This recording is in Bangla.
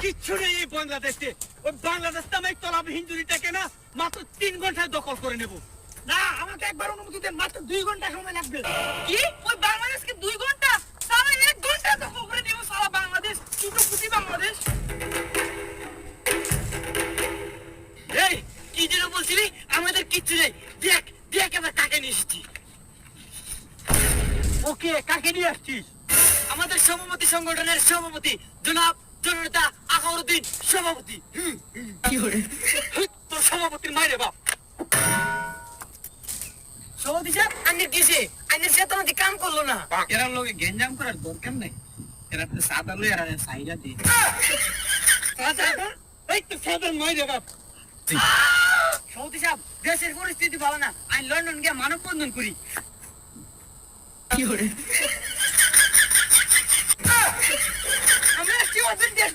কিচ্ছু নেই এই বাংলাদেশে। ওই বাংলাদেশ নামে তলাব হিন্দুরিটাকে না মাত্র 3 ঘন্টায় দখল করে নেব। না, আমাকে একবার অনুমতি দেন, মাত্র 2 ঘন্টা সময় লাগবে। কি ওই বাংলাদেশকে 2 ঘন্টা? সারা 1 ঘন্টা দখল করে নিব সারা বাংলাদেশ, চুটোপুটি বাংলাদেশ। এই কি যেন বলছিলি? আমাদের কিচ্ছু নেই। দেখ দেখ এবার কাকে নিয়ে এসেছি। ওকে, কাকে নিয়ে আসছিস? আমাদের সভাপতি সংগঠনের সভাপতি জনাব জননেতা আকাউরউদ্দিন সভাপতি। কি হরে তোর সভাপতির মাইরে বাপ। সভাপতি সাহেব, আন্নের কিসে? আন্নের সে তোমাদের কাম করলো না। এরা লোকে গেঞ্জাম করার দরকার নাই, এরা তো সাদা লই আর সাইরা দি। এই তো সাধারণ মাইরে বাপ। সভাপতি সাহেব, দেশের পরিস্থিতি ভালো না, আমি লন্ডন গিয়ে মানববন্ধন করি। কি হরে আমরা কি ওদের দেশ